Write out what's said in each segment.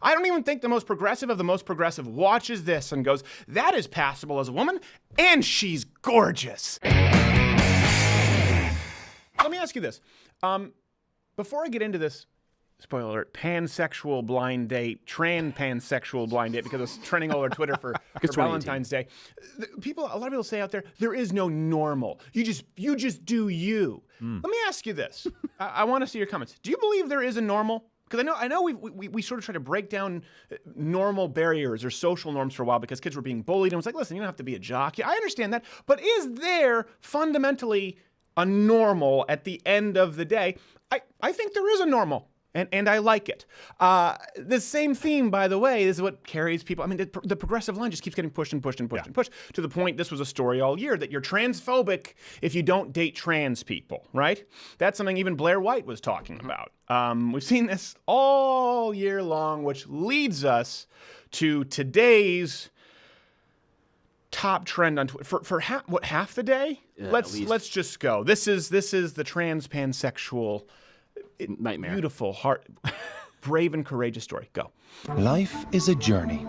I don't even think the most progressive of the most progressive watches this and goes, that is passable as a woman, and she's gorgeous. Let me ask you this. Before I get into this, spoiler alert, pansexual blind date, pansexual blind date, because it's trending all over Twitter for Valentine's Day. A lot of people say out there, there is no normal. You just do you. Let me ask you this. I want to see your comments. Do you believe there is a normal? Because I know we sort of try to break down normal barriers or social norms for a while because kids were being bullied. And it was like, listen, you don't have to be a jock. Yeah, I understand that. But is there fundamentally a normal at the end of the day? I think there is a normal. And I like it. The same theme, by the way, is what carries people. I mean, the progressive line just keeps getting pushed and pushed and pushed and pushed to the point, this was a story all year, that you're transphobic if you don't date trans people, right? That's something even Blair White was talking about. We've seen this all year long, which leads us to today's top trend on Twitter for half the day? Yeah, let's just go. This is the trans pansexual nightmare. Beautiful, brave and courageous story. Go. Life is a journey.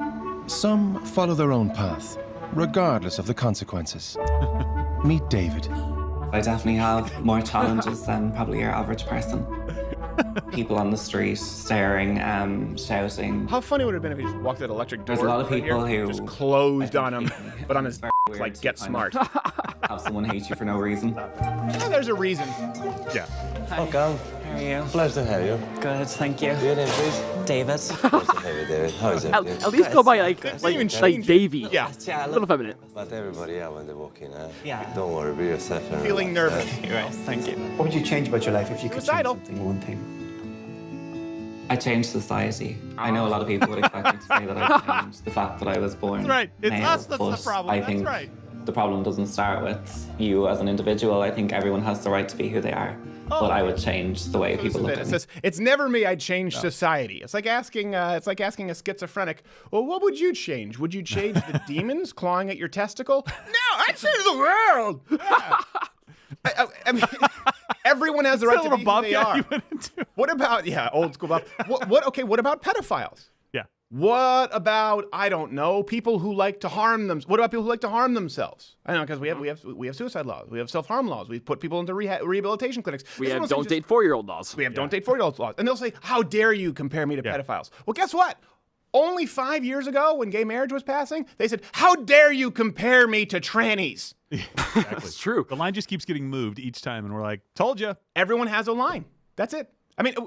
Some follow their own path, regardless of the consequences. Meet David. I definitely have more challenges than probably your average person. People on the street staring, shouting. How funny would it have been if he just walked that electric door? There's a lot of people who just closed on him, but on his like, get smart. Have someone hate you for no reason. Yeah, there's a reason. Yeah. Hi. Welcome. How are you? Pleasure to have you. Good, thank you. Your name, please? David. Pleasure to have you, David. How is it? At least go by like Davey. Yeah. A little feminine. But everybody, when they walk in, yeah. Don't worry, be yourself. Feeling nervous. You're right, thank you. What would you change about your life if you could change Suicidal. one thing? I changed society. I know a lot of people would expect me to say that I changed the fact that I was born. That's right. It's male, us that's the but problem. I think That's right. the problem doesn't start with you as an individual. I think everyone has the right to be who they are. But I would change the way people look at me. It's never me. I'd change society. It's like asking a schizophrenic, well, what would you change? Would you change the demons clawing at your testicle? No, I'd change the world. Yeah. I mean, everyone has the right to be who they are. What about old school Bob? What about pedophiles? Yeah. What about, I don't know, people who like to harm them? What about people who like to harm themselves? I know, because we have suicide laws, we have self-harm laws, we put people into rehabilitation clinics. We have don't date 4-year-old laws. We have don't date 4-year-old laws, and they'll say, "How dare you compare me to pedophiles?" Well, guess what? Only 5 years ago, when gay marriage was passing, they said, "How dare you compare me to trannies?" Exactly. It's true. The line just keeps getting moved each time, and we're like, "Told you." Everyone has a line. That's it. I mean, they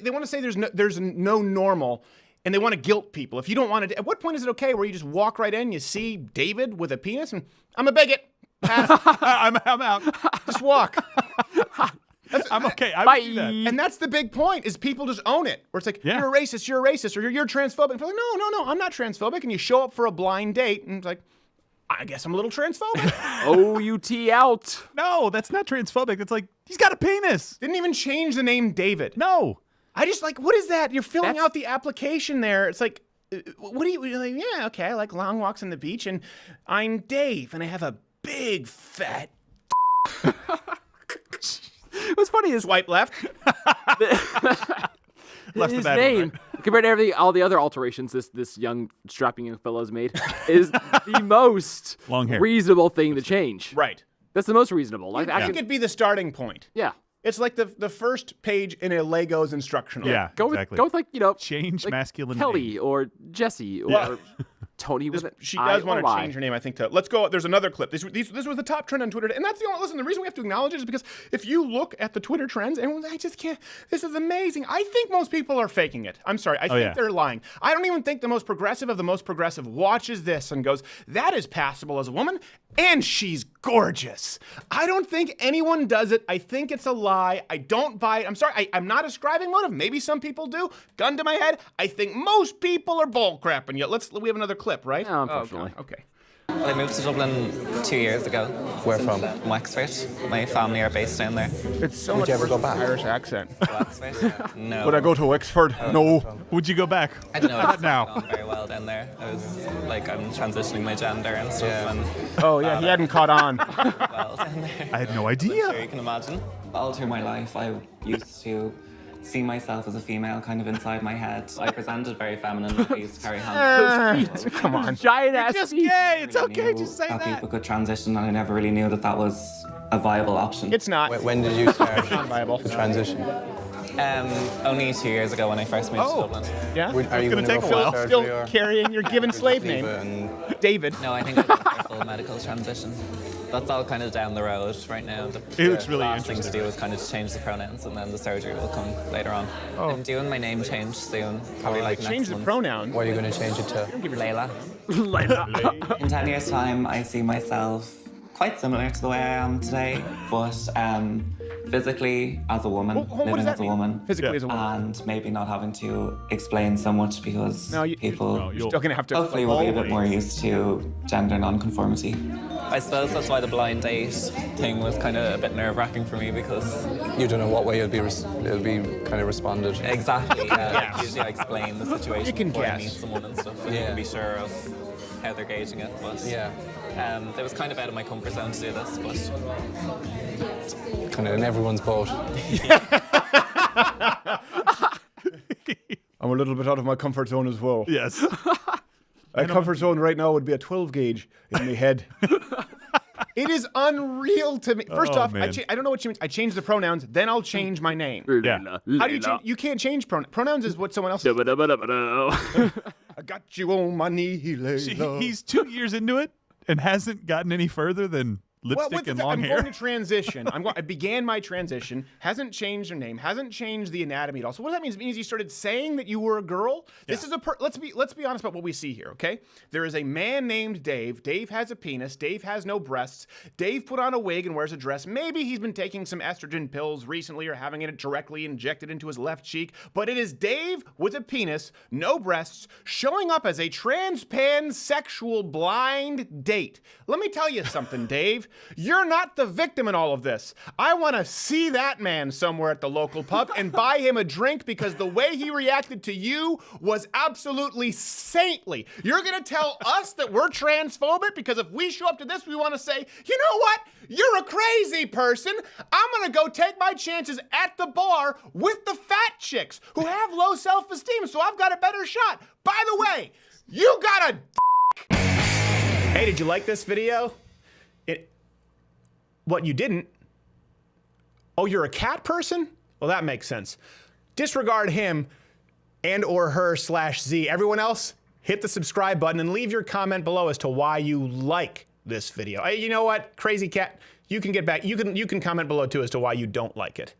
want to say there's no normal. And they want to guilt people. If you don't want to, at what point is it okay where you just walk right in, you see David with a penis, and I'm a bigot. Pass. I'm out. Just walk. I'm okay. I Bye. would do that. And that's the big point, is people just own it. Where it's like, Yeah. you're a racist, or you're transphobic. And people are like, no, I'm not transphobic. And you show up for a blind date, and it's like, I guess I'm a little transphobic. OUT out. No, that's not transphobic. It's like, he's got a penis. Didn't even change the name David. No. I just like, what is that? You're filling out the application there. It's like, what do you like? Yeah, okay, I like long walks on the beach, and I'm Dave, and I have a big fat. What's funny is Swipe left. his name, compared to all the other alterations this young strapping young fellow's made, is the most Long hair. reasonable thing to change. Right. That's the most reasonable. Like, I think it'd be the starting point. yeah. It's like the first page in a Legos instructional. Yeah, Go exactly. with like, Change like masculine Kelly name. or Jesse or Yeah. Tony. She does want to change her name, I think. Let's go. There's another clip. This was the top trend on Twitter, and that's the reason we have to acknowledge it is because if you look at the Twitter trends, and I just can't. This is amazing. I think most people are faking it. I'm sorry. I think they're lying. I don't even think the most progressive of the most progressive watches this and goes, "That is passable as a woman, and she's gorgeous." I don't think anyone does it. I think it's a lie. I don't buy it. I'm sorry. I'm not ascribing motive. Maybe some people do. Gun to my head. I think most people are bull crapping you. We have another clip, right? No, unfortunately. Okay. Well, I moved to Dublin 2 years ago. Where from? Wexford. My family are based down there. It's so Would much you ever worse go with back? Irish accent. Wexford? No. Would I go to Wexford? No. Would you go back? I don't know. It's now. not gone very well down there. I was like, I'm transitioning my gender and stuff. And Oh yeah, he hadn't caught on. well down there. I had no Sure, idea. you can imagine. All through my life, I used to see myself as a female kind of inside my head. I presented very feminine. I used to carry hands. Come on. Giant ass Just feet. gay. It's I okay. knew Just say that that. people could transition, and I never really knew that that was a viable option. It's not. When did you start viable. the transition? Only 2 years ago when I first moved to Dublin. Yeah? Are you gonna going to take go a full while. surgery Still or carrying your given slave leave name. it and David. No, I think I did a full medical transition. That's all kind of down the road right now. It looks really last thing to interesting. do is kind of change the pronouns, and then the surgery will come later on. I'm doing my name change soon, probably like Change next the month. pronoun. what are you going to change it to? Layla. Layla. In 10 years' time, I see myself quite similar to the way I am today, but physically as a woman, What does living that as a mean? woman, Physically as a woman. and maybe not having to explain so much because No, people You're still going to have to. hopefully will be a bit more used to gender non-conformity. I suppose that's why the blind date thing was kind of a bit nerve-wracking for me because You don't know what way it'll be kind of responded. exactly, guess. usually I explain the situation You can before I guess. meet someone and stuff, and you Yeah. can be sure of how they're gauging it. But Yeah. it was kind of out of my comfort zone to do this, but Kind of in everyone's boat. I'm a little bit out of my comfort zone as well. Yes. My comfort zone right now would be a 12 gauge in my head. It is unreal to me. First Oh, off, man. I don't know what you mean. I change the pronouns, then I'll change my name. Yeah. How do you change? You can't change pronouns. Pronouns is what someone else. I got you on my knee, Layla. He's 2 years into it and hasn't gotten any further than Well, lipstick and I'm long hair. going to transition. I began my transition. Hasn't changed her name. Hasn't changed the anatomy at all. So what does that mean? It means you started saying that you were a girl. This is let's be honest about what we see here. Okay, there is a man named Dave. Dave has a penis. Dave has no breasts. Dave put on a wig and wears a dress. Maybe he's been taking some estrogen pills recently or having it directly injected into his left cheek. But it is Dave with a penis, no breasts, showing up as a trans pansexual blind date. Let me tell you something, Dave. You're not the victim in all of this. I want to see that man somewhere at the local pub and buy him a drink because the way he reacted to you was absolutely saintly. You're going to tell us that we're transphobic because if we show up to this, we want to say, you know what? You're a crazy person. I'm going to go take my chances at the bar with the fat chicks who have low self-esteem, so I've got a better shot. By the way, you got a Hey, did you like this video? What, you didn't? Oh, you're a cat person? Well, that makes sense. Disregard him and or her /Z. Everyone else, hit the subscribe button and leave your comment below as to why you like this video. You know what, crazy cat, you can get back. You can comment below too as to why you don't like it.